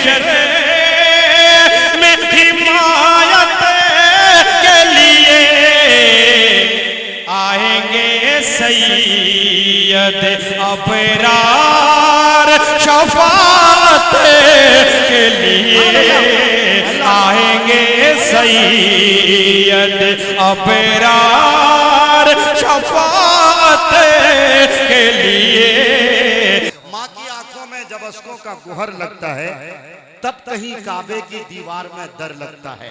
महशर में हिमायत के लिए आएंगे सैयद अबरार, शफाअत के लिए आएंगे सैयद अबरार, शफाअत के लिए। माँ की आंखों में जब अश्कों का गुहर लगता है तब कहीं काबे की दीवार में डर लगता है।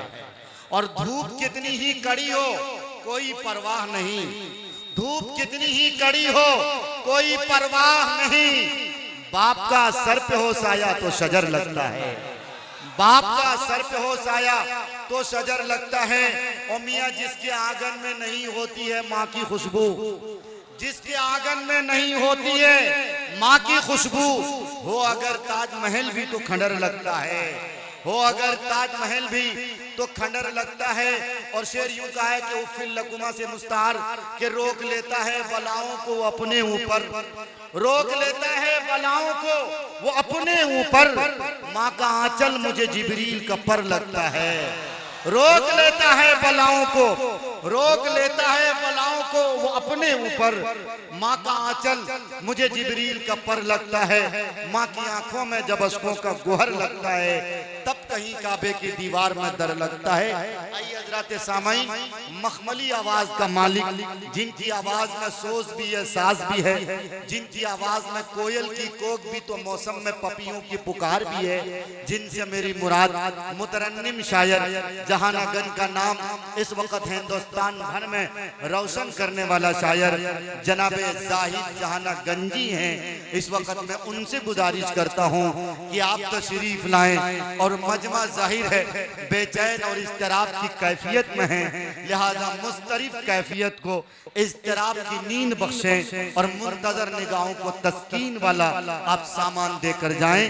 और धूप कितनी ही कड़ी हो कोई परवाह नहीं, धूप कितनी ही कड़ी हो कोई परवाह नहीं। बाप का सर पे हो साया तो शजर लगता है, बाप का सर पे हो साया तो शजर लगता है। और मियाँ जिसके आंगन में नहीं होती है माँ की खुशबू, जिसके आंगन में नहीं होती है माँ की खुशबू, हो अगर ताजमहल भी तो खंडर लगता है, हो अगर ताजमहल भी तो खंडर लगता है। और शेर यूं कहा है कि उफ़िल लकुमा से मुस्तार के रोक लेता है बलाओं को अपने ऊपर, रोक लेता है बलाओं को वो अपने ऊपर। माँ का आंचल मुझे जिब्रील का पर लगता है, रोक लेता है बलाओं को, रोक लेता है बलाओं को वो अपने ऊपर। माँ का आंचल मुझे जिब्रील का पर लगता है। माँ की आंखों में जब अश्कों का गुहर लगता है तब कहीं काबे की दीवार में डर लगता है। आइए हज़रात सामाईन, मखमली आवाज का मालिक, जिनकी आवाज में सोज भी है साज भी है, जिनकी आवाज में कोयल की कोक भी तो मौसम में पपियों की पुकार भी है, जिनसे मेरी मुराद मुतरन्निम शायर जहानागंज का नाम इस वक्त हिंदुस्तान भर में रोशन करने वाला शायर जनाबे जाहिद जहानागंजी हैं। इस वक्त मैं उनसे गुजारिश करता हूं कि आप तशरीफ लाएं। और मजमा जाहिर है बेचैन और इज़्तिराब की कैफियत में है, लिहाजा मुस्तरिफ कैफियत को इज़्तिराब की नींद बख्शें और मुंतजर निगाहों को तस्कीन वाला आप सामान देकर जाएं।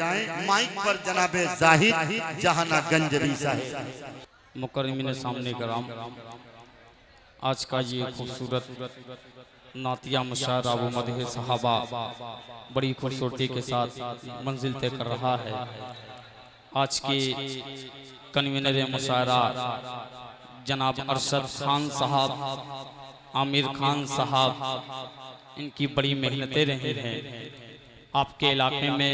माइक पर जनाबे जाहिद जहानागंज साहिब। मुकर्रमीन सामने कराम, आज का ये खूबसूरत नातिया मुशायरा व मदह सहाबा बड़ी खूबसूरती के साथ मंजिल तय कर रहा है। आज के कन्वीनर मुशायरा जनाब अरशद खान साहब, आमिर खान साहब, इनकी बड़ी मेहनतें रही हैं। आपके इलाके में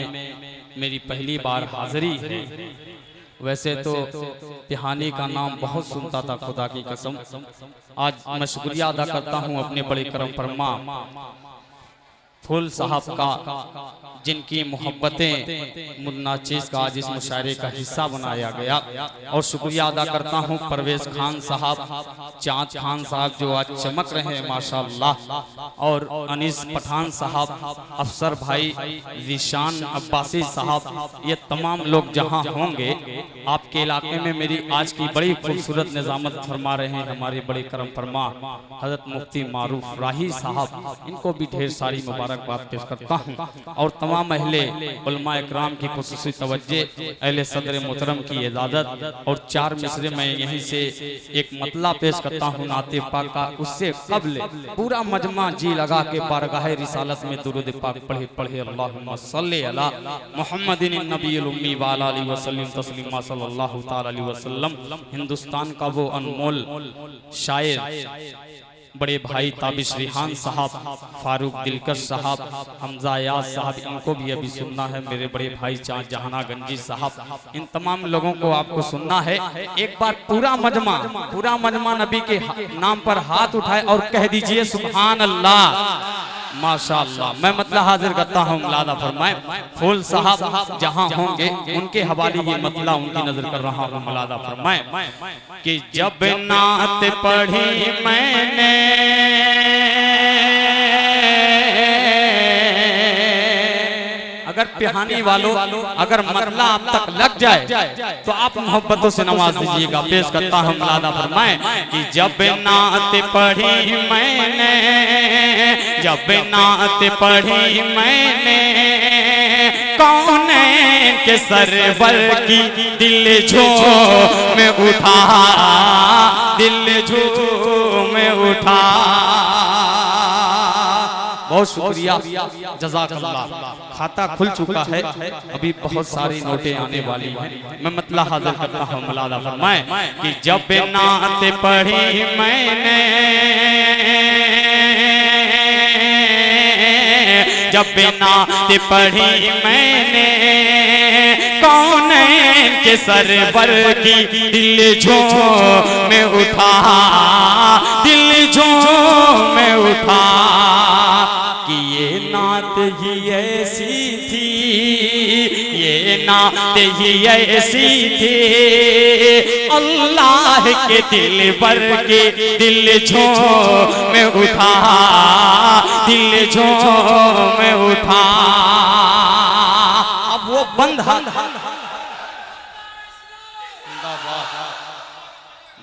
मेरी पहली बार हाजिरी है। वैसे तो तिहानी का नाम बहुत सुनता था, खुदा की कसम। आज मैं शुक्रिया अदा करता हूँ अपने बड़े करम फरमा फूल साहब का, जिनकी मोहब्बतें मुन्ना चीज़ का आज इस मुशायरे का हिस्सा बनाया गया। और शुक्रिया अदा करता हूँ परवेज खान साहब, चाँद खान साहब जो आज चमक रहे हैं माशाअल्लाह, और अनीस पठान साहब, अफसर भाई ज़ीशान अब्बासी साहब, ये तमाम लोग जहाँ होंगे आपके इलाके में मेरी आज की बड़ी खूबसूरत निज़ामत फरमा रहे हैं हमारे बड़े करम फरमा हज़रत मुफ्ती मारूफ राही साहब। इनको भी ढेर सारी मुबारकबाद पेश करता हूँ। और तमाम अहले उलमा इकराम की खुसूसी तवज्जे, अहले सदर मोहतरम की इजाज़त। और 4 मिसरे में यहीं से एक मतला पेश करता हूँ नाते पाक का। उससे कबल पूरा मजमा जी लगा के बारगाह रिसालत में दुरूद पाक पढ़े पढ़े अल्लाहुम्मा सल्ली अला मुहम्मदिन नबील उम्मी व अला आलिहि वसल्लम तस्लीमा सल्लल्लाहु तआला अलैहि वसल्लम। हिंदुस्तान का वो अनमोल शायर बड़े भाई ताबिश रिहान साहब, फारूक दिलकश साहब, हमजा याद साहब, इनको भी अभी सुनना है। मेरे बड़े भाई चाँद जहानागंजी साहब, इन तमाम लोगों को आपको सुनना है। एक बार पूरा मजमा नबी के नाम पर हाथ उठाए और कह दीजिए सुभान अल्लाह माशाअल्लाह। मैं मतला हाजिर करता हूँ, मुलादा फरमाए। फूल साहब जहाँ होंगे उनके हवाले ये मतला उनकी नजर कर रहा हूँ, मुलादा फरमाए कि जब नात पढ़ी मैंने अगर पिहानी वालों अगर मतला आप तक लग जाए तो आप मोहब्बतों से नवाज दीजिएगा। पेश करता हूँ, मुलादा फरमाए कि जब नात पढ़ी मैंने, जब नात पढ़ी मैंने कौन के सरवर की दिल झूम उठा, दिल झूम उठा। बहुत शुक्रिया, जज़ाकल्लाह। खाता खुल चुका है, अभी बहुत सारी नोटें आने वाली हैं। मैं मतला हाजिर करता हूँ। मौलाना फरमाए कि जब नात पढ़ी मैंने, जब नात पढ़ी मैंने कौन के सरवर की, दिल झूम में उठा, दिल झूम में उठा कि ये नात ही ऐसी थी, ये नात ही ऐसी थी, अल्लाह के दिल पर के दिल झूम में उठा, दिल झूम में उठा। अब वो बंद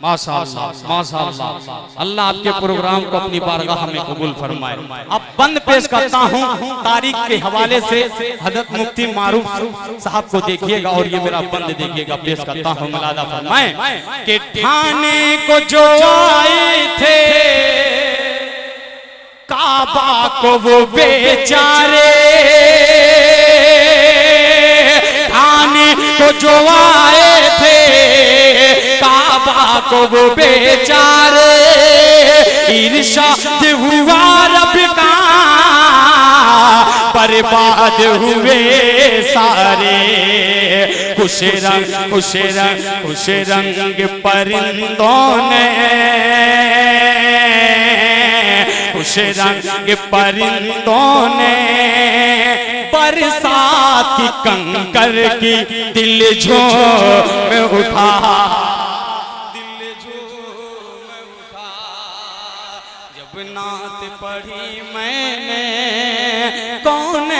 माशाअल्लाह, माशाअल्लाह। अल्लाह आपके प्रोग्राम को अपनी बारगाह में कबूल फरमाए। अब बंद पेश करता हूँ तारीख के हवाले से। हजरत मुफ्ती मारूफ साहब को देखिएगा और ये मेरा बंद देखिएगा। पेश करता हूँ। मौलाना फरमाए कि ठाणे को जो आए थे काबा को वो बेचारे, ठाणे को जो आए थे काबा को वो बेचारे, इरशाद हुआ रब का बर्बाद हुए सारे। खुश रंग खुश रंग खुश रंग परिंदों ने, खुश रंग परिंदों ने बरसात की कंकर की दिल झूम में उठा, दिल झूम में उठा। जब नात पढ़ी मैंने कौन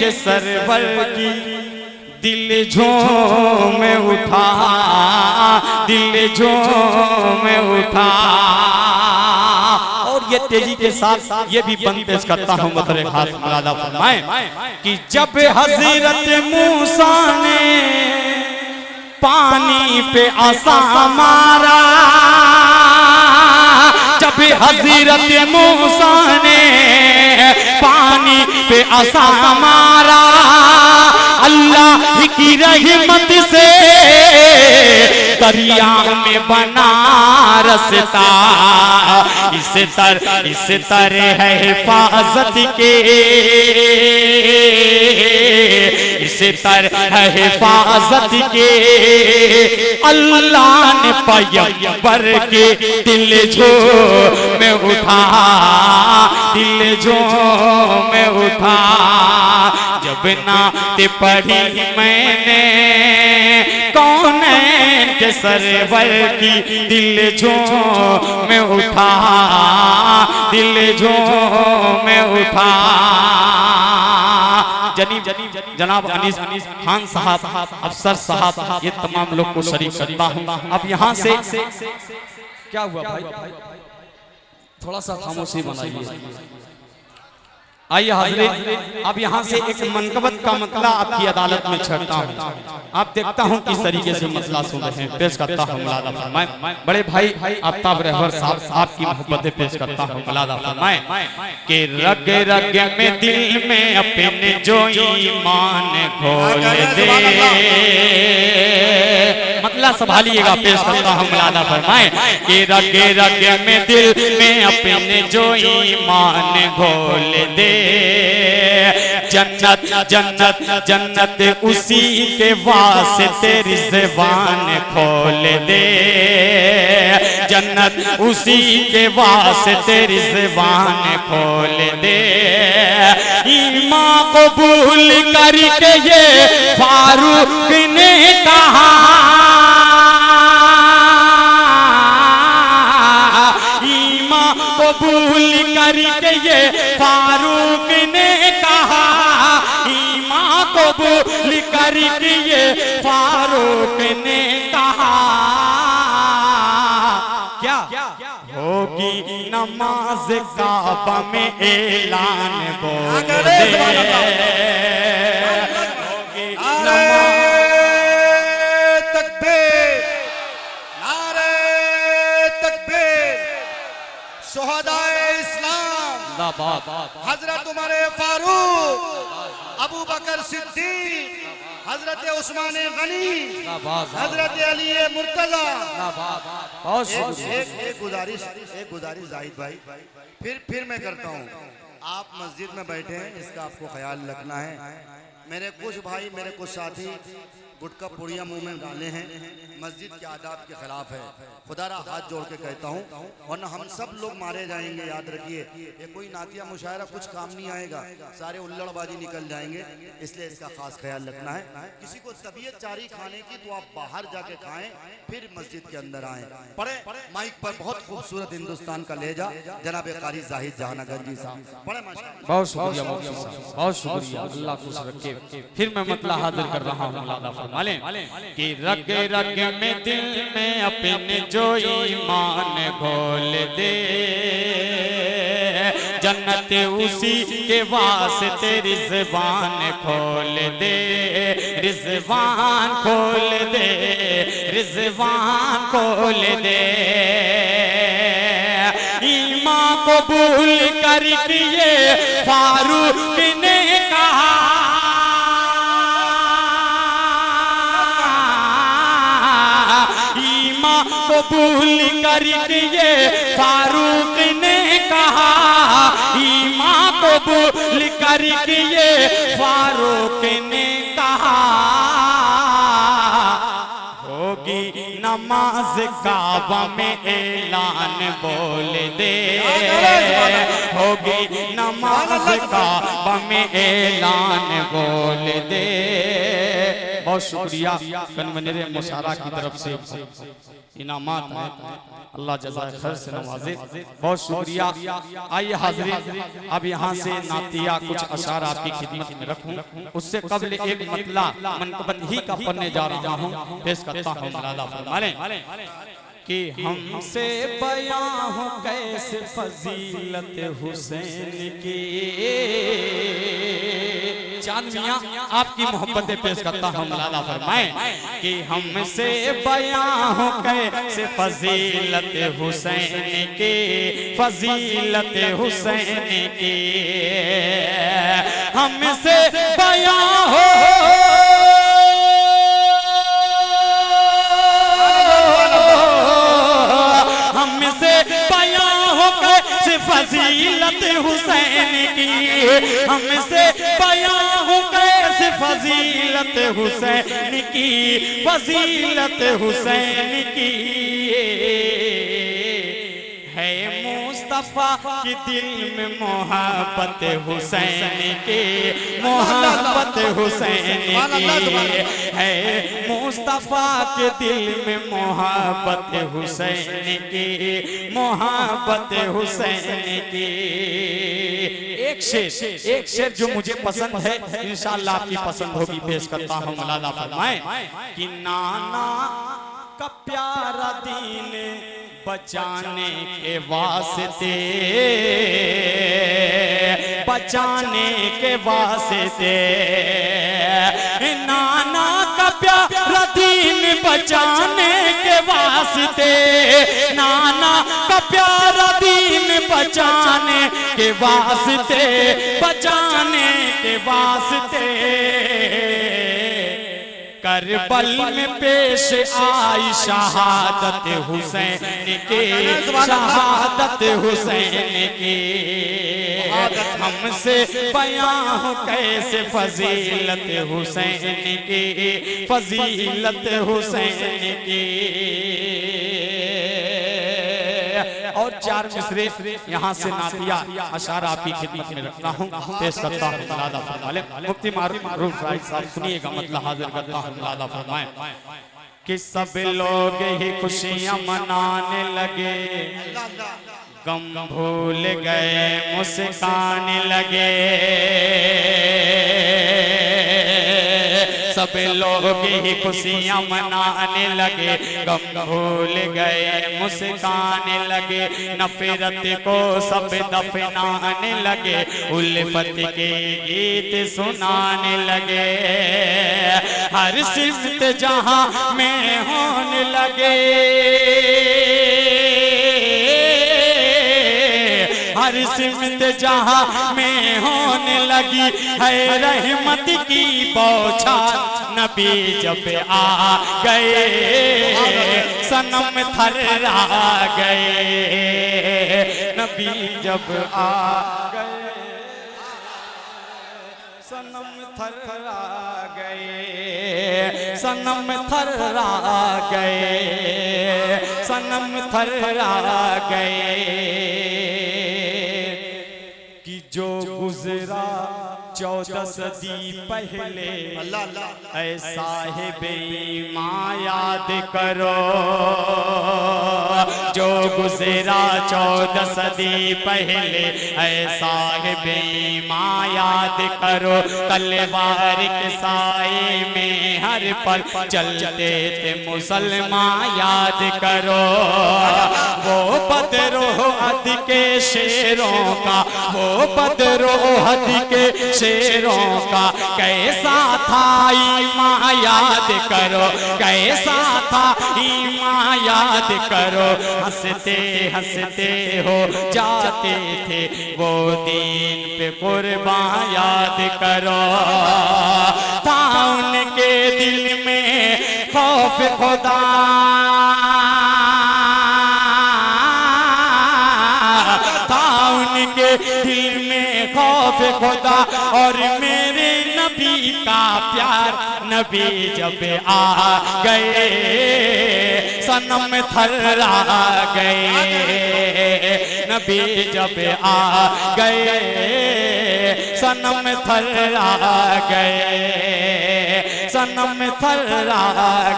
के सरवर की, दिल झूम में उठा, दिल झूम में उठा। ये तेजी के साथ ये भी बंद पेश करता हूँ। मतलब खास मौलाना फरमाए कि जब हजरत मूसा ने पानी पे आसा मारा, जब हजरत मूसा ने पानी पे आसा मारा, अल्लाह की रहमत से दरिया में बना रसता। इस तरह है हिफाजत के, इस तरह है हिफाजत के अल्लाह ने पैगंबर के दिल झूम में उठा, दिल झूम में उठा। जब नात पढ़ी मैंने कौन के सरवर की, दिल झूम में उठा, दिल झूम में उठा। जनाब अनीस खान साहब, अफसर साहब, ये तमाम लोग को शरीक करता हूँ। अब यहाँ से क्या हुआ भाई, थोड़ा सा खामोशी बनाइए। आइए हाज़रीन, अब यहाँ से एक मनकबत का मतला आपकी अदालत में छड़ता हूँ। आप देखता हूँ किस तरीके से मसला सुन रहे हैं। पेश करता हूँ मौलाना फरमाए, बड़े भाई आफ्ताब रहबर साहब आपकी मोहब्बतें पेश करता हूँ। मौलाना फरमाए कि रग रग में दिल में अपने जो ईमान खोल दे, मतला संभालिएगा। पेश करता हूँ मौलाना फरमाए कि रग रग में दिल में अपने जो ईमान खोल दे, जन्नत जन्नत जन्नत उसी के वास्ते रिज़वान खोल दे, जन्नत उसी के वास्ते रिज़वान खोल दे। ईमान कबूल करके ये फारूक ने कहा, ईमान कबूल करके ये फारूक ने कहा, ईमान कबूल करके ये फारूक ने कहा। क्या होगी नमाज काबा में ऐलान बोल दे, होगी नमाज शोहदाए इस्लाम, हजरत बकर सिद्दीक, हजरत उस्मान गनी, हजरत अली मुर्तजा। एक गुजारिश जाहिद भाई, फिर मैं करता हूँ। आप मस्जिद में बैठे हैं, इसका आपको ख्याल रखना है। मेरे कुछ भाई, मेरे कुछ साथी गुटका पुड़िया मुंह में डाले हैं, मस्जिद के आदाब के खिलाफ है। खुदारा हाथ जोड़ के कहता हूँ, वरना हम सब लोग मारे जाएंगे। याद रखिए, ये कोई नातिया मुशायरा कुछ काम नहीं आएगा, सारे उल्लड़बाजी निकल जाएंगे। इसलिए इसका खास ख्याल रखना है। किसी को तबीयत चारी खाने की तो आप बाहर जाके खाएं, फिर मस्जिद के अंदर आए। पढ़े माइक पर बहुत खूबसूरत हिंदुस्तान का लहजा जनाब कारी जाहिद जहानागंजी साहब, बड़े माशाअल्लाह। बहुत शुक्रिया, बहुत शुक्रिया, अल्लाह खुश रखे। फिर मैं मतला हाजिर कर रहा हूँ कि रग रग में दिल में अपने जो ईमान घोल दे, जन्नत उसी के वास्ते रिज़वान खोल दे, रिज़वान खोल दे, रिज़वान खोल दे। ईमान कबूल कर किए फारूक ने कहा, कबूल करके ये फारूक ने कहा, ईमान कबूल करके ये फारूक ने कहा, होगी नमाज काबा में ऐलान बोल दे, होगी नमाज काबा में ऐलान बोल दे। बहुत शुक्रिया कन्वीनर मुशारा की तरफ से इनामात है, अल्लाह जज़ाए खैर से नवाजे। बहुत शुक्रिया। आइए हाज़रीन, अब यहाँ से नातिया कुछ अशार आपकी खिदमत में रखूं, उससे कबल एक मतला मनक़बत ही का पढ़ने जा रहा हूँ, पेश करता हूँ। मौलाना फरमाने कि हमसे बयां हो कैसे फजीलत हुसैन की, चांद मियां आपकी मोहब्बतें पेश करता हूँ। मौलाना फरमाए कि हमसे बयां हो कैसे फजीलत हुसैन की, फजीलत हुसैन की, हमसे बयां हो, हमसे बयां हो कैसे फजीलत हुसैन की, हमसे बयां हो कैसे फजीलत हुसैन की, फजीलत हुसैन की। है मुस्तफा के दिल में मोहब्बत हुसैन की, मोहब्बत हुसैन की, है मुस्तफा के दिल में मोहब्बत हुसैन की, मोहब्बत हुसैन की। एक शेर जो मुझे पसंद है, इंशाअल्लाह आपकी पसंद होगी, पेश करता हूँ। मौलाना फरमाए कि नाना का प्यारा दीन बचाने के वास्ते, बचाने के वास्ते, नाना का प्यारा दीन बचाने के वास्ते, नाना का प्यारा दीन बचाने के वास्ते, बचाने के वास्ते, करबल में पेश आई शहादत हुसैन की, शहादत हुसैन की। हमसे बयां हो कैसे फजीलत हुसैन की, फजीलत हुसैन की। और चार मिसरे यहाँ से नातिया अशारा आपकी खिदमत में रखता हूँ, पेश करता हूँ। मौलाना फरमाए, मुफ्ती मारूफ राय साहब सुनिएगा, मतलब हाजिर करता हूँ। मौलाना फरमाए कि सब लोग ही खुशियाँ मनाने लगे, गम भूल गए मुस्काने लगे, सब लोग ही खुशियाँ मनाने लगे, गम भूल गए मुस्काने लगे, नफरत को सब दफनाने लगे, उल्फत के गीत सुनाने लगे, हर सिमत जहाँ में होने लगे, हर सिमत जहाँ में होने लगे, लगी है रहमत की बौछार, नबी जब आ गए सनम थर्रा गए, नबी जब आ गए सनम थर्रा गए, सनम थर्रा गए, सनम थर्रा गए। कि जो गुजरा 14 सदी पहले ऐसा है बेईमान याद करो, जो गुजरा 14 सदी पहले ऐसा है बेईमान याद करो, तलवार के साए में हर पल चलते थे मुसलमान याद करो, वो बदरोहद के शेरों का, वो बदरोहद के शेरों का कैसा था ईमान याद करो, कैसा था ईमान याद करो, हंसते हंसते हो जाते थे वो दीन पे कुर्बान याद करो, था उनके दिल में खौफ खुदा, था उनके दिल में खौफ खुदा और मेरे नबी का प्यार, नबी जब आ गए सनम थर्रा गए, नबी जब आ गए सनम थर्रा गए, सनम थर्रा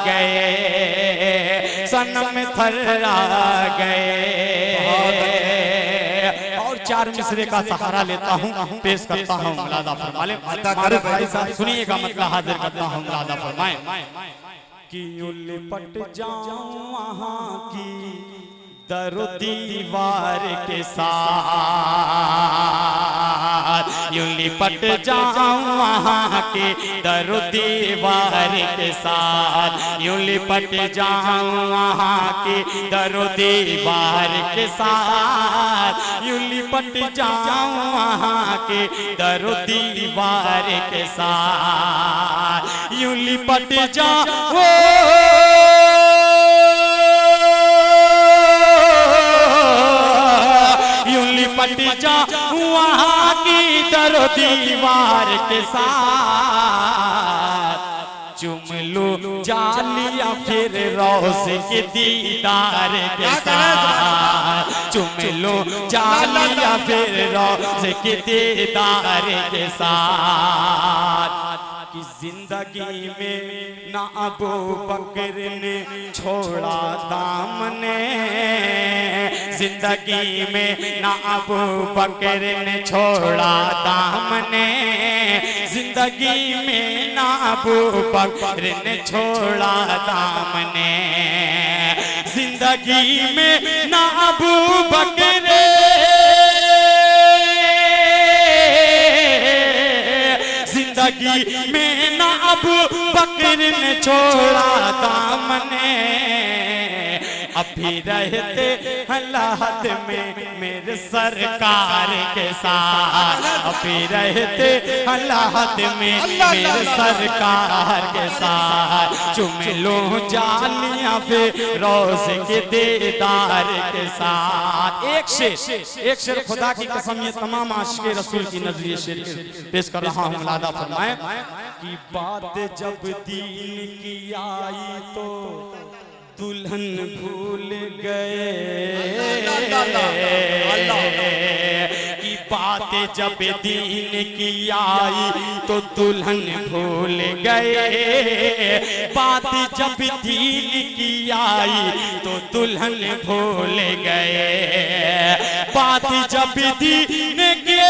गए, सनम थर्रा गए। और 4 मिसरे का सहारा लेता हूँ, पेश करता हूँ मुलादा फरमाए। भाई साहब सुनिएगा, मतलब हाजिर करता हूँ मुलादा फरमाए। कि लिपट जाऊं वहाँ की दरो दीवार के साथ, यूं लिपट जाऊं वहाँ के दरो दीवार के साथ, यूं लिपट जाऊं वहाँ के दरो दीवार के साथ, यूं लिपट जाऊं वहाँ के दरो दीवार के साथ, यूं लिपट जाऊं लिपट जा वहाँ की दरो दीवार के साथ, चुम लो जालिया फिर रोज़ के दीदार के साथ, चुम लो जालिया फिर रोज़ के दीदार के साथ। कि जिंदगी में ना अबू बकर ने छोड़ा दामने, जिंदगी में ना अबू बकर ने छोड़ा दामने, जिंदगी में ना अबू बकर ने छोड़ा दामने, जिंदगी में ना अबू बकर जिंदगी में ना अबू बकर ने छोड़ा दामने, अभी रहते हालात में मेरे सरकार के साथ, अभी रहते हालात में मेरे सरकार के साथ, चुम लो जालियां फिर रोज़ के दीदार के साथ। एक शेर खुदा की कसम, ये तमाम आशिक़े रसूल की नजरिए शेर पेश कर रहा हूँ, मुलादा फरमाए। कि बात जब दीन की आई तो दुल्हन भूल गए, की बातें जब दीन की आई तो दुल्हन भूल गए, बात जब दीन की आई तो दुल्हन भूल गए, बात जब दीन की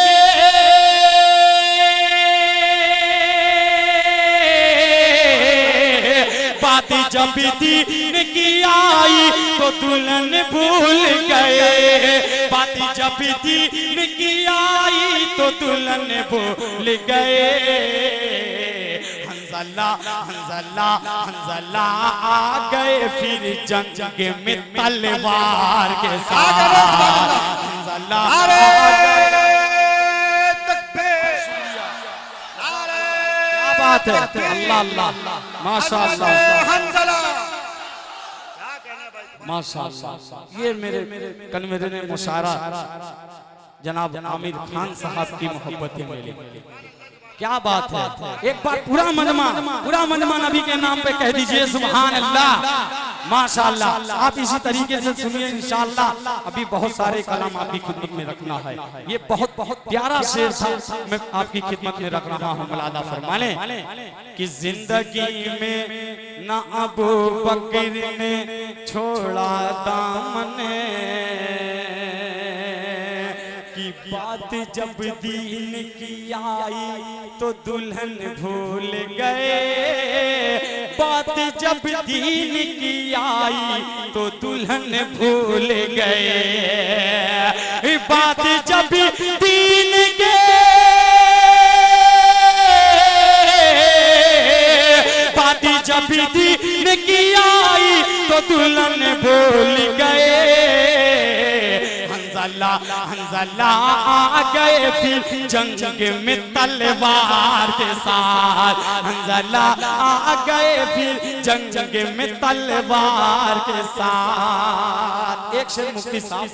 बात जब दीन की आई तो दुल्हन भूल गए, बात जब दीन की आई तो दुल्हन भूल गए। हंज़ला हंज़ला हंज़ला आ गए फिर जंग में तलवार के साथ, हंज़ला बात है, अल्लाह अल्लाह, माशाअल्लाह हंजला। माशाअल्लाह। ये मेरे कल मेरे ने मुशायरा जनाब आमिर खान साहब की मोहब्बतें मिली। क्या बात है, एक बार पूरा मजमा नबी के नाम पे कह दीजिए सुभान अल्लाह, माशाअल्लाह। आप इसी तरीके से सुनिए इंशाअल्लाह। अभी बहुत सारे कलाम आपकी खिदमत में रखना है। ये बहुत प्यारा शेर था, मैं आपकी खिदमत में रख रहा हूँ। मुलादा फरमाने कि जिंदगी में ना अबू बकर ने छोड़ा दामन की बात, जब दीन की आई तो दुल्हन भूल गए। बात जब दीन की आई तो दुल्हन भूल गए। बात जब दीन के बात जब दीन की आई तो दुल्हन भूल गए। हंज़ला आ गए फिर जंग में तलवार के साथ। हंज़ला आ गए फिर जंग में तलवार के साथ। एक शेर मुफ्ती साहब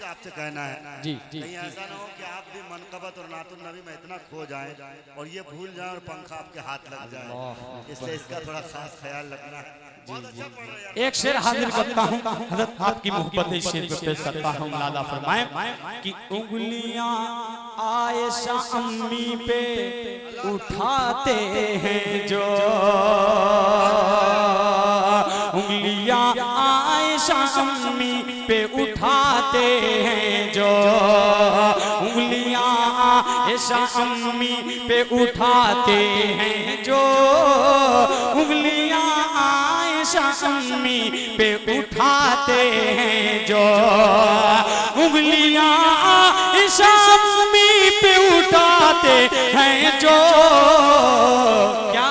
आपसे कहना है जी कहीं ऐसा ना हो कि आप भी मनकबत और नातुन नबी में इतना खो जाएं और ये भूल जाएं और पंखा आपके हाथ लग जाए, इसलिए इसका थोड़ा खास ख्याल रखना है। एक शेर हाजिर करता हूँ, हज़रत आपकी मोहब्बत इस शेर को पेश करता हूँ। मुलादा फरमाएं कि उंगलियां आयशा अम्मी पे उठाते हैं जो, उंगलियां आयशा अम्मी पे उठाते हैं जो, उंगलियां आयशा अम्मी पे उठाते हैं जो, उंगलियां आयशा अम्मी पे उठाते हैं जो, उंगलियां आयशा अम्मी पे उठाते हैं जो। क्या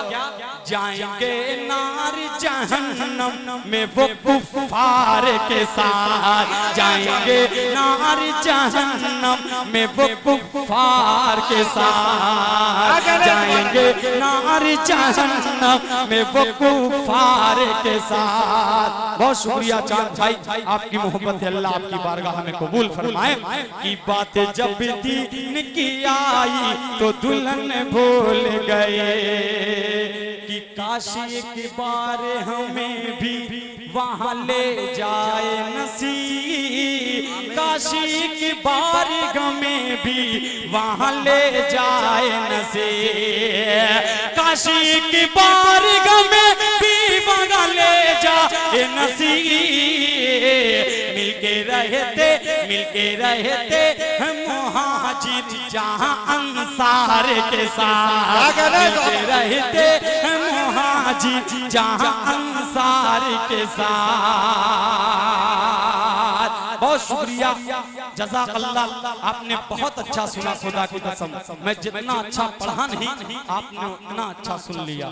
जाएंगे नार जहन्नम में वो कुफार के साथ, जाएंगे नार जहन्नम में वो कुफार के साथ, जाएंगे नार जहन्नम में वो कुफार के साथ। बहुत शुक्रिया चांद भाई, आपकी मोहब्बत अल्लाह आपकी बारगाह में कबूल फरमाए। की बात जब दीन की आई तो दुल्हन भूल गए। कि काशी के बार हमें भी वहाँ ले जाए नसीब, काशी की बार हमें भी वहाँ ले जाए नसीब, काशी की बार हमें भी वहाँ ले जाए नसीब। मिलके रहते हम मुहाजिर जहाँ अंसार के साथ, मिलके रहते हम मुहाजिर जहाँ अंसार के साथ। बहुत शुक्रिया, जज़ाकल्लाह। आपने बहुत अच्छा सुना, खुदा की कसम मैं जितना अच्छा पढ़ा नहीं आपने उतना अच्छा सुन लिया।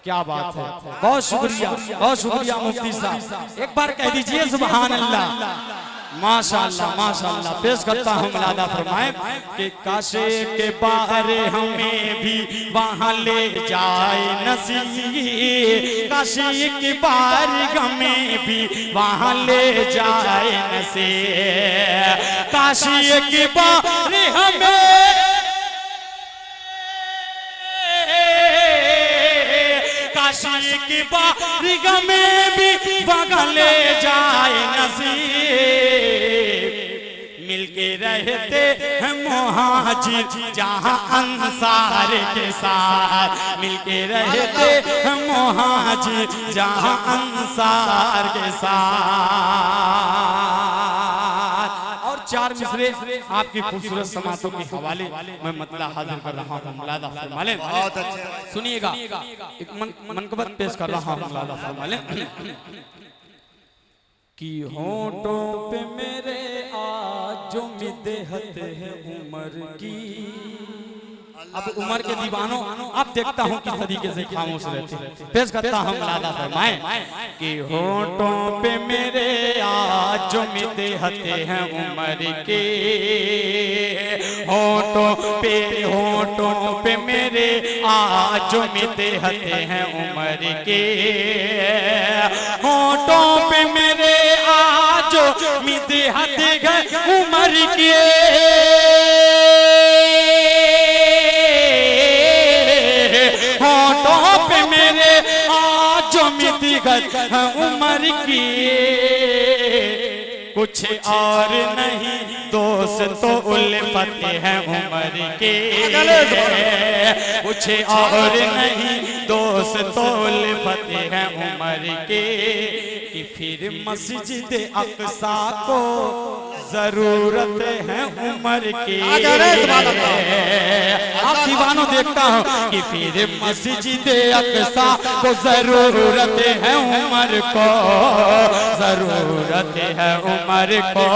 क्या बात है, बहुत शुक्रिया, बहुत शुक्रिया मुफ्ती साहब। एक बार कह दीजिए सुभान अल्लाह, माशाअल्लाह माशाअल्लाह। पेश करता हूँ, मुलादा फरमाए कि काशी के बाहर हमें भी वहाँ ले जाए नसीब, काशी के बाहर हमें भी वहाँ ले जाए नसीब, काशी के बाहर हमें काशी की बारिगाह में भी वहाँ ले जाए नसीब। मिलके रहते हैं मुहाजिर जहाँ अंसार के साथ, मिलके रहते हैं मुहाजिर जहाँ अंसार के साथ। चार मिसरे आपकी खूबसूरत समातों के हवाले मैं मतला हाजिर कर रहा हूँ। मुलादा फरमाले, बहुत अच्छे सुनिएगा, एक मनकबत पेश कर रहा हूँ। मुलादा फरमाले कि होंठों पे मेरे आज जो मिदहत है उमर की, अब उम्र के दीवानों अब देखता हूँ किस तरीके से खामोश रहते हैं। पेश करता हूँ मुलादा फरमाएं कि होठों पे मेरे आज जो मिदहते हैं उम्र के, होठों पे मेरे आज जो मिदहते हैं उम्र के, होठों पे मेरे आज जो मिदहते हैं उम्र के, होठों पे मेरे आज जो मिदहत है उम्र की, कुछ और नहीं दोस्तों उल्फत है उम्र के, कुछ और नहीं दोस्तों उल्फत है उम्र के, कि फिर मस्जिद अक्सा को जरूरत है उम्र की। आप दीवानों देखता हूँ कि फिर मस्जिद अक्सा को जरूरत है उम्र को, जरूरत है उम्र को।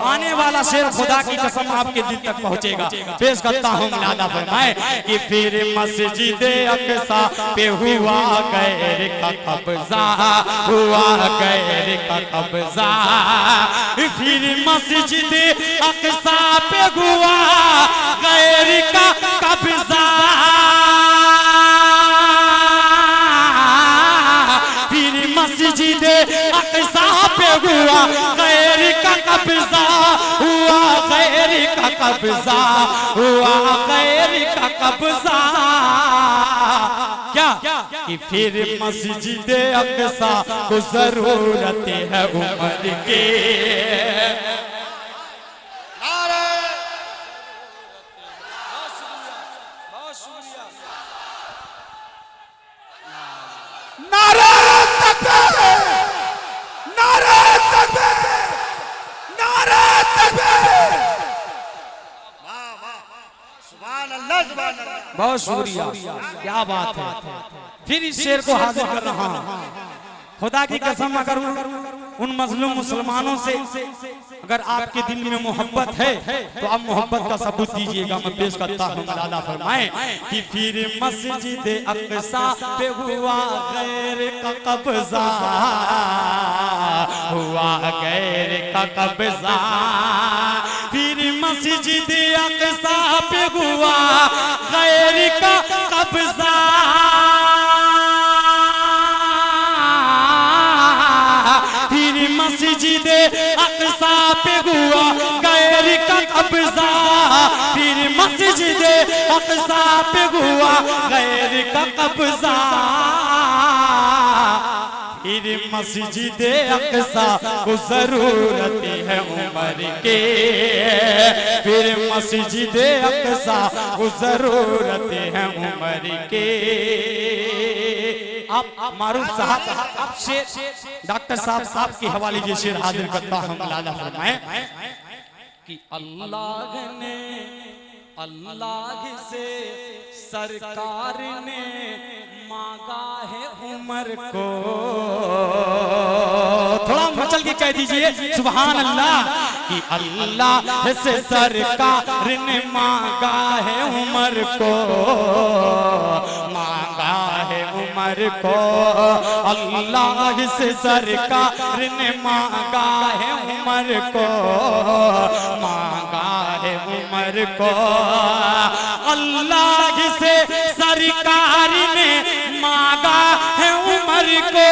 आने वाला शेर खुदा की कसम आपके दिल तक पहुँचेगा। पेश करता हूँ मुलादा फरमाए कि फिर मस्जिद अक्सा पे हुआ गैर का कब्जा, हुआ गैर का कब्जा, फिर मस्जिद अक्सा पे हुआ गैर का कब्जा, फिर मस्जिद अक्सा पे हुआ गैर का कब्जा, हुआ गैर का कब्जा, हुआ गैर का कब्जा, क्या कि फिर मस्जिद अक्सा को जरूरत है उम्र के। नारे तकबीर, नारे तकबीर, नारे तकबीर। वाह वाह, सुभान अल्लाह, सुभान अल्लाह। बहुत शुक्रिया, क्या बात है। फिर इस शेर को हाजिर कर रहा हूँ। खुदा की कसम अगर उन मजलूम मुसलमानों से अगर आपके दिल में मोहब्बत है तो आप मोहब्बत का सबूत दीजिएगा। मैं पेश करता हूँ मुलादा फरमाएं कि फिर मस्जिद अक्सा पे हुआ गैर का कब्जा, हुआ गैर का कब्जा, फिर मस्जिद अक्सा पे हुआ गैर का कब्जा, मस्जिद अक्सा पे हुआ गैर का कब्जा, फिर मस्जिद अक्सा पे हुआ गैर का कब्जा, फिर मस्जिद अक्सा को जरूरत है उम्र के, फिर मस्जिद अक्सा को जरूरत है उम्र के। आप मारूफ साहब आप शेर डॉक्टर साहब के हवाले ये शेर हाजिर करता हूँ मुलादा फरमाएं कि अल्लाह ने, अल्लाह से सरकार ने मांगा है उम्र को। थोड़ा मचल के कह दीजिए सुभान अल्लाह कि अल्लाह से सरकार ने मांगा है उम्र को, मांगा है उम्र को, अल्लाह से सरकार ने मांगा है उम्र को, मांगा है उम्र को, अल्लाह से सरकार ने मांगा है उम्र को,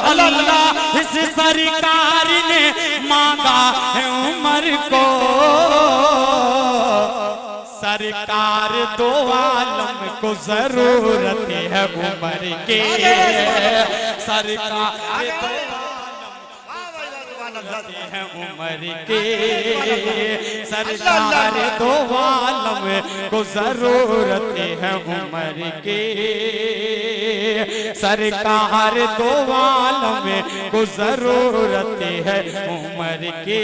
अल्लाह से सरकार ने मांगा है उम्र को, सरकार दो आलम को जरूरत है उम्र के, सरकार है उम्र के, सरकार दो आलम को जरूरत है उम्र के, सरकार दो आलम को जरूरत है उम्र के।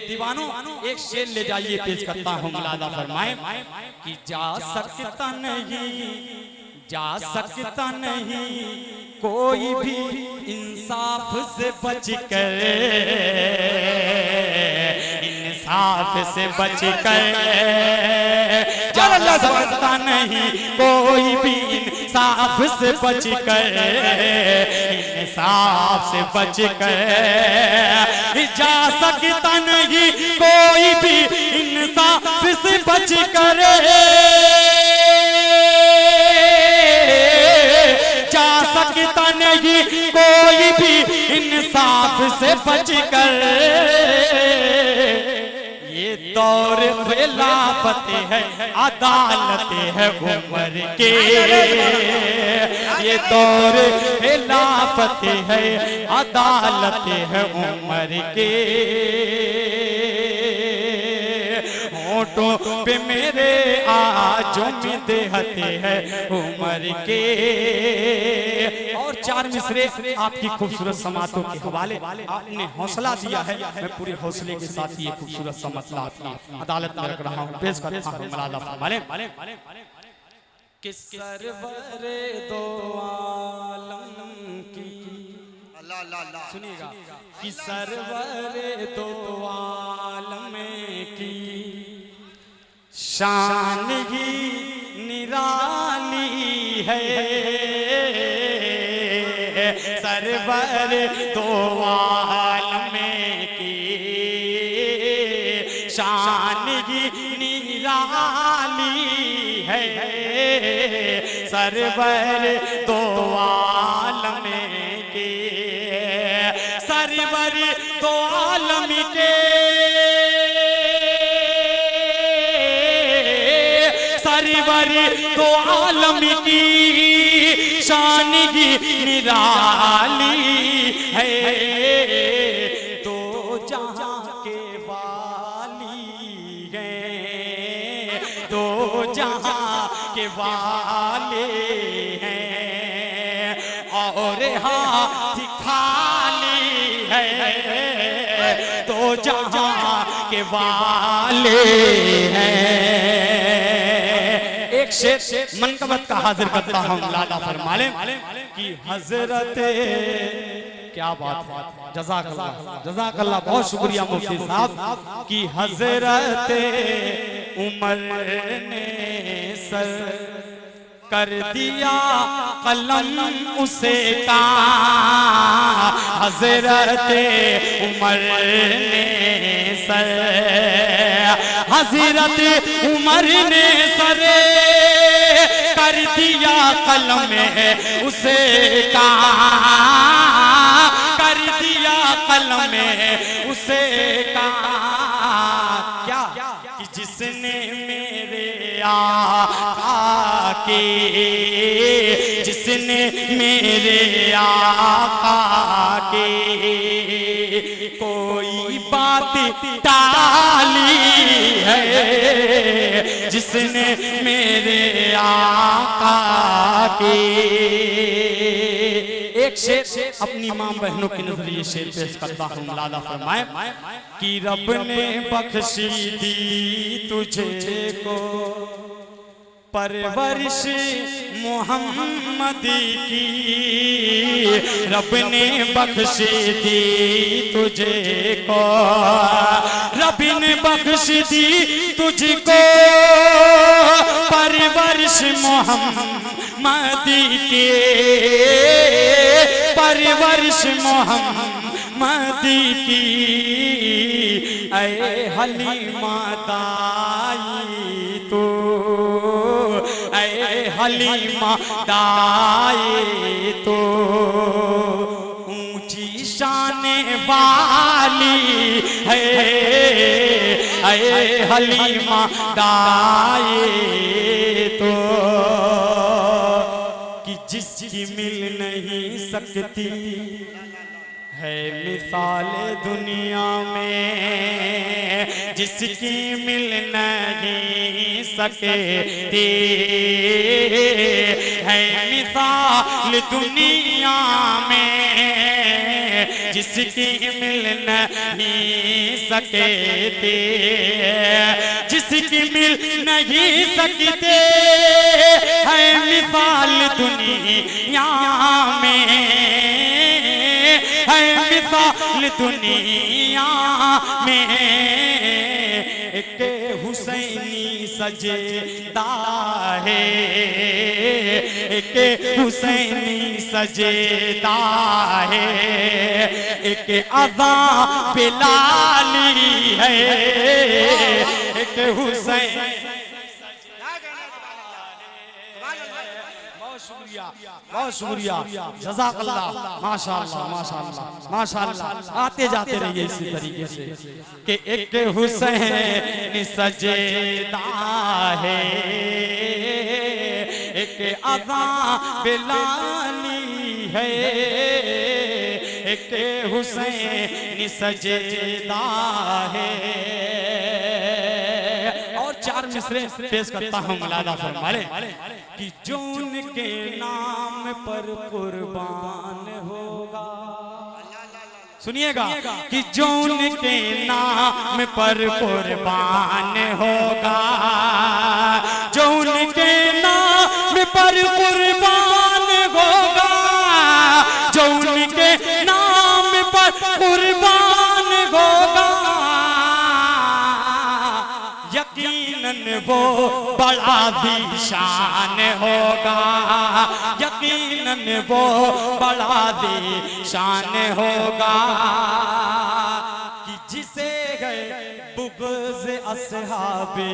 दीवानों एक शेर ले जाइए, पेश करता हूँ मुलादा फरमाएं कि जा सकता नहीं, जा सकता नहीं कोई भी इंसाफ से बच कर, इंसाफ से बच कर जा सकता नहीं, कोई भी इंसाफ से बच कर, इंसाफ से बच कर जा सकता नहीं, कोई भी इंसाफ से बच कर जा सकता नहीं, कोई भी इंसाफ से बच कर। ये दौर खिलाफत है, अदालत है उम्र के, ये दौर खिलाफत है, अदालत है उम्र के। होठों पे मेरे आज उम्मीद है उम्र के। और चार मिसरे आपकी खूबसूरत समातों के हवाले आपने हौसला दिया है, मैं पूरे हौसले के साथ ये खूबसूरत समतला आपकी अदालत में रख रहा हूँ, पेश करता हूँ। मलाला फरमाने कि सरवरे दो आलम की, सुनिएगा, कि सरवरे दो आलम की शान ही निराली है, सरवर दो आलम की शान ही निराली है, सरवर दो आलम की, सरवर दो आलम के, सरवर दो आलम की शान ही निराली है, दो जहां के वाली हैं, दो जहां के वाले हैं, और हाथ खाली है, दो जहां के वाले हैं। एक शेर मनकबत का हाजिर करता हूँ, लाला फरमाले कि हजरत, क्या बात है, जज़ाकल्लाह जज़ाकल्लाह, बहुत शुक्रिया मुफ्ती साहब, कि हजरत उमर ने सर कर दिया कलम उसे का, हजरत उमर ने सर, हजरत उमर ने सर कर दिया कलम उसे का, कर दिया कलम उसे का, क्या कि जिसने मेरे आका के, जिसने मेरे आका के कोई बात टाली है, जिसने मेरे आका के। एक शेर अपनी मां बहनों के नजरिए शेर पेश करता हूँ, लाला फरमाए कि रब ने बख्शी दी तुझे को परवरिश मोहम्मद की, रब ने बख्श दी तुझे को, रब ने बख्श दी तुझको परवरिश मोहम्मद की, परवरिश मोहम्मद की। ऐ हलीमा दाई तो, ऐ हलीमा दाई तो ऊंची शान वाली है, ऐ हलीमा दाई तो कि जिसकी मिल नहीं सकती है मिसाल दुनिया में, जिसकी मिल नहीं सकती है मिसाल दुनिया में, जिसकी मिल नहीं सकती, जिसकी मिल नहीं सकते है मिसाल दुनिया दुनिया में है मिसाल दुनिया में एक हुसैनी सजदा है, एक हुसैनी सजदा है, एक अज़ा बिलाली है, एक हुसैन। बहुत शुक्रिया, जज़ाकल्लाह, माशाअल्लाह माशाअल्लाह माशाअल्लाह। आते जाते रहिए इसी तरीके से कि एक हुसैन सजदा है, एक अज़ा बिलाली है, एक हुसैन सजदा है। और चार मिसरे पेश करता हूँ, मलादा फरमाए कि जो उनके नाम पर कुर्बान होगा, सुनिएगा, कि जो उनके नाम पर कुर्बान होगा, जो उनके नाम पर कुर्बान होगा, जो उनके नाम पर कुर्बान होगा, यकीनन वो बड़ा शान होगा, यकीनन वो बड़ा शान होगा। कि जिसे गए बुग़्ज़ अस्हाबे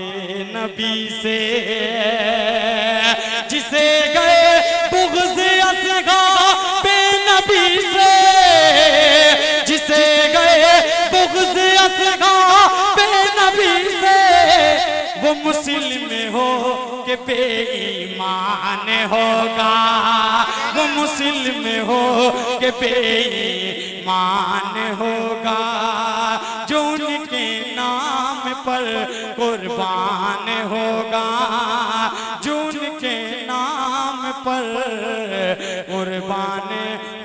नबी से, जिसे गए बुग़्ज़ अस्हाबे नबी से, जिसे गए बुग़्ज़ अस्हाबे नबी से, वो मुस्लिम हो के बेईमान होगा, वो मुस्लिम हो के बेईमान होगा। जो उनके नाम पर कुर्बान होगा, जो उनके नाम पर कुर्बान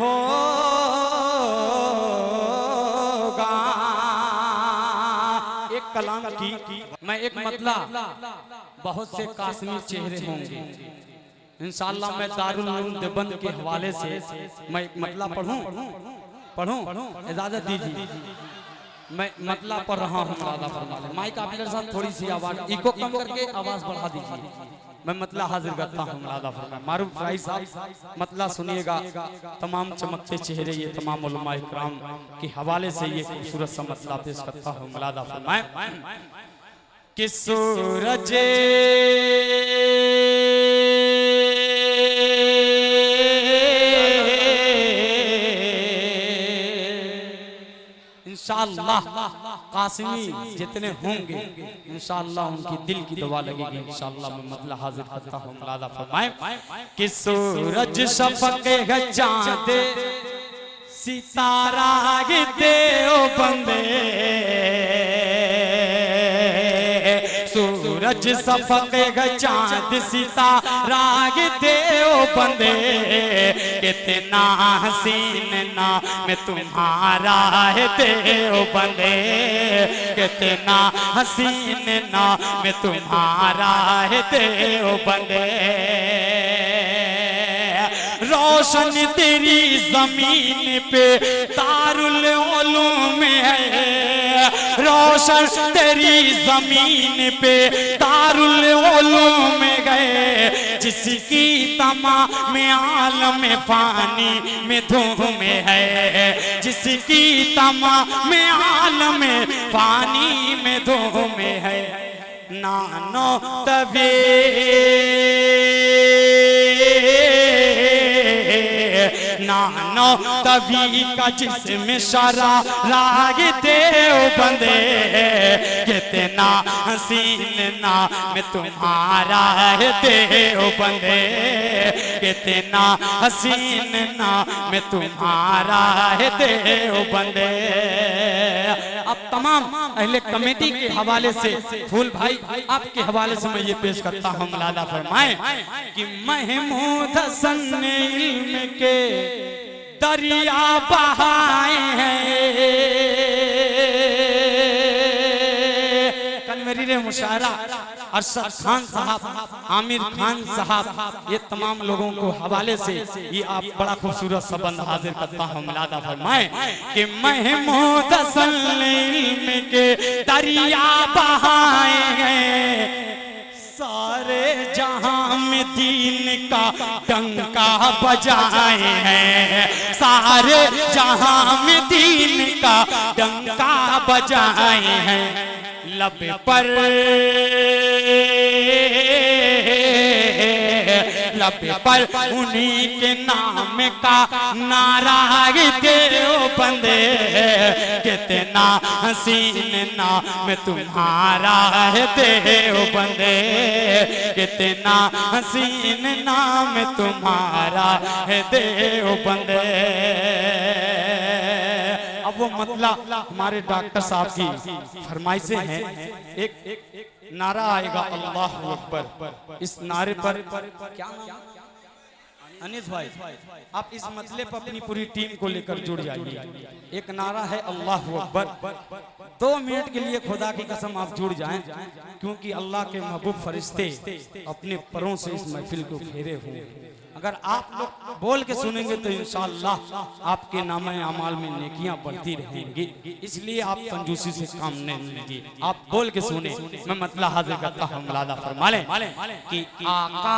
होगा। एक कलाम की मैं एक मतला, बहुत से काश्मीर चेहरे होंगे इंशाअल्लाह। मैं दारुल उलूम देवबंद के हवाले से मैं एक मतला पढ़ूं, इजाजत दीजिए। मैं मतला पढ़ रहा हूँ, माइक आप मेरे साथ थोड़ी सी आवाज इको कम करके आवाज बढ़ा दीजिए। मैं मतला हाजिर करता हूँ। मारूफ राय साहब मतला सुनिएगा। तमाम चमकते चेहरे ये तमाम उलमा इकराम के हवाले से ये खूबसूरत सा मतला पेश करता हूँ। मलादा फरमाए कि सूरज इंशाअल्लाह कासिमी जितने होंगे इंशाअल्लाह उनकी दिल की दुआ लगेगी इंशाअल्लाह। मैं मतला हाजिर करता हूँ। मलादा फरमाए कि सूरज शफक है चांद सितारा दे ओ बंदे, सूरज शफक है चांद सितारा दे ओ बंदे, कितना हसीन नाम तुम्हारा है दे ओ बंदे, कितना हसीन नाम तुम्हारा है दे ओ बंदे। रोशन तेरी जमीन पे दारुल उलूम है, रोशन तेरी जमीन पे दारुल उलूम गए, जिसकी तमाम आलम फानी में धूम है, जिसकी तमाम आलम फानी में धूम है। नानो तबे नानो तभी का जिस्म शरा राग दे ओ बंदे, कितना हसीन नाम तुम्हारा है दे ओ बंदे, कितना हसीन नाम तुम्हारा है दे ओ बंदे। अब तमाम अहले कमेटी के हवाले से फूल भाई आपके हवाले से मैं ये पेश करता हूँ। मलादा फरमाए कि महमूद हसन ने इल्म के दरिया बहाए हैं। तकरीर मुशायरा अरशद खान साहब, आमिर खान साहब, ये तमाम लोगों को हवाले से ये आप बड़ा खूबसूरत सबंद हाजिर करता हूँ। मिलादा फरमाए कि महमूद इल्म के दरिया बहाए गए, सारे जहां में दीन का डंका बजाए हैं, सारे जहां में दीन का डंका बजाए हैं। लब पर उन्हीं के नाम का नारा देवबंद, कितना हसीन नाम तुम्हारा है देवबंद, कितना हसीन नाम तुम्हारा है देवबंद। अब वो मतलब हमारे डॉक्टर साहब की फरमाइशें हैं। एक नारा आएगा अल्लाहु अकबर, इस नारे पर क्या अनीस भाई आप इस मतले पर अपनी पूरी टीम को लेकर जुड़ जाइए। एक नारा है अल्लाहु अकबर, 2 मिनट के लिए खुदा की कसम आप जुड़ जाएं, क्योंकि अल्लाह के महबूब फरिश्ते अपने परों से इस महफिल को घेरे हुए। अगर आप लोग बोल के सुनेंगे तो इंशाअल्लाह आपके नामे अमाल में नेकियां बढ़ती रहेंगी, इसलिए आप कंजूसी से काम नहीं लीजिए। आप बोल के सुने, मैं मतला हाजिर करता हूँ। मुलादा फरमा लें कि आका,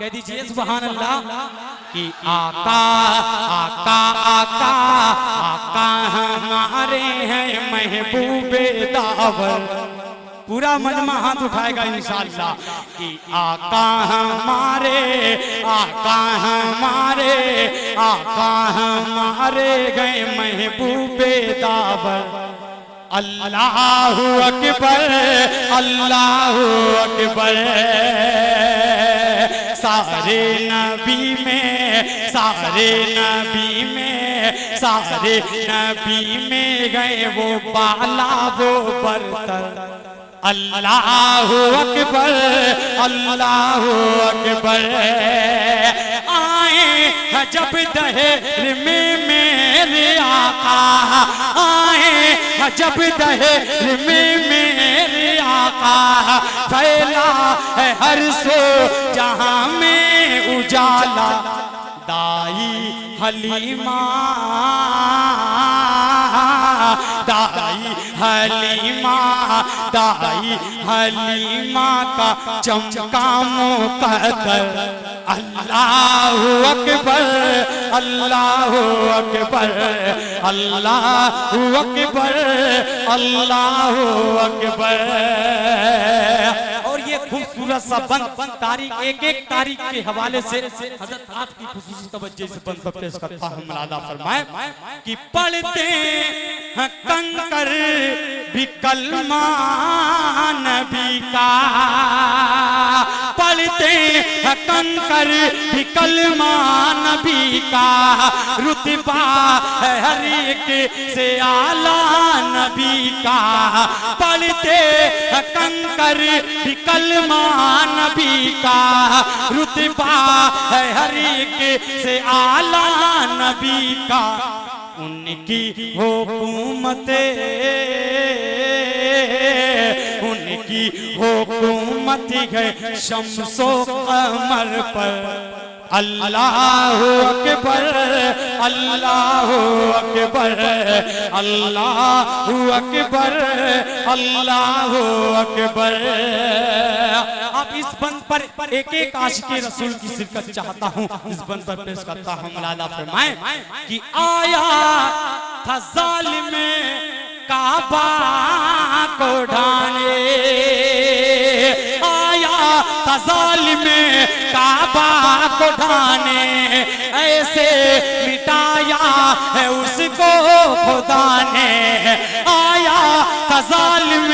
कह दीजिए सुभान अल्लाह, कि आका आका आका आका हमारे हैं महबूबे दावर। पूरा मजमा हाथ उठाएगा इंशाअल्लाह कि आका हमारे, आका हमारे, आका हमारे गए महबूबे दावर। अल्लाहु अकबर, अल्लाहु अकबर, सारे नबी में, सारे नबी में, सारे नबी में गए वो बाला वो बरतर। अल्लाहु अकबर, अल्लाहु अकबर, आए जब दहेर में मेरे आका, आए जब दहेर में मेरे आका, फैला है हर सो जहां में उजाला। दाई हलीमा, दाई हलीमा, दाई हलीमा का चमका मुकद्दर। अल्लाहु अकबर, अल्लाहु अकबर, अल्लाहु अकबर, अल्लाहु अकबर। और ये खूबसूरत सा बंद तारीख, एक एक तारीख के हवाले से हजरत आपकी खुसूसी तवज्जो से बंद पर पेश करता हूँ। मुलादा फरमाए कि पढ़ते हैं कंकर भी कलमा नबी का, पढ़ते हैं कंकर भी कलमा नबी का, रुतबा है हर एक से आला नबी का। पढ़ते हैं कंकर भी कलमा नबी का, रुतबा है हर एक से आला नबी का। उनकी हुकूमत, उनकी हुकूमत है शम्सो कमर पर। अल्लाहु अकबर, अल्लाहु अकबर, अल्लाहु अकबर, अल्लाहु अकबर। आप इस बंद पर एक एक आशिक़े रसूल की शिरकत चाहता हूँ, इस बंद पर पेश करता हूँ। मुलादा फरमाए कि आया था जालिम काबा को ढाने, आया था जालिम काबा को ढाने, ऐसे मिटाया है उसको खुदा ने। आया था जालिम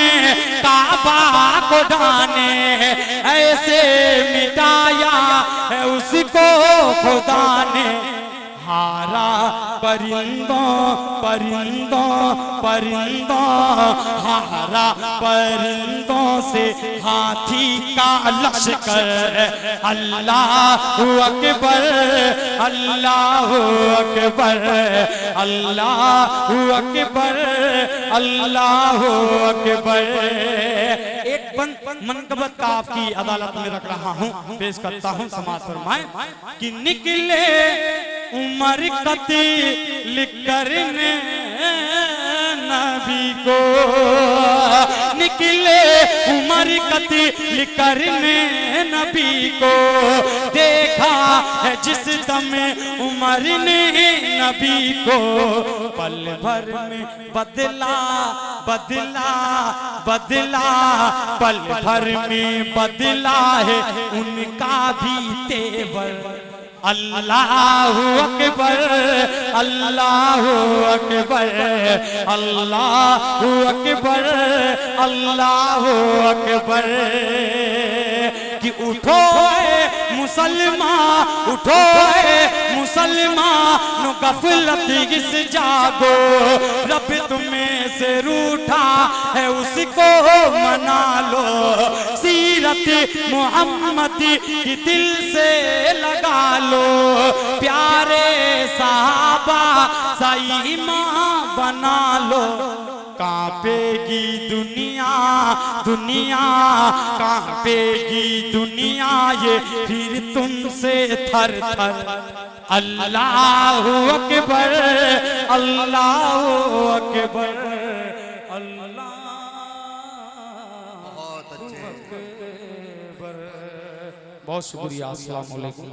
काबा को ढाने, ऐसे मिटाया है उसको खुदा ने। हारा परिंदों परिंदों परिंदों हमारा परिंदों से हाथी का लश्कर। अल्लाहु अकबर अल्लाहु अकबर अल्लाहु अकबर अल्लाहु अकबर। एक मनकबत का आपकी अदालत में रख रहा हूँ, पेश करता हूँ, समाज फरमाए कि निकले उमर कत्ल करने नबी को, निकले उमर कत्ल करने नबी को। देखा है जिस दम उमर ने नबी को, पल भर में बदला बदला बदला, पल भर में बदला है उनका भी तेवर। अल्लाहु अकबर अल्लाहु अकबर अल्लाहु अकबर अल्लाहु अकबर। कि उठो मुसलमान उठो मुसलमान गफलत इस जागो, रब तुम्हें से रूठा है उसको मना लो। सीरत मोहम्मद की दिल से लगा लो, प्यारे साहबा सही माँ बना लो। कांपेगी दुनिया दुनिया कांपेगी दुनिया ये फिर तुमसे थर थर। अल्लाहु अकबर अल्लाहु अकबर अल्लाह। बहुत अच्छे। बहुत शुक्रिया। अस्सलाम वालेकुम।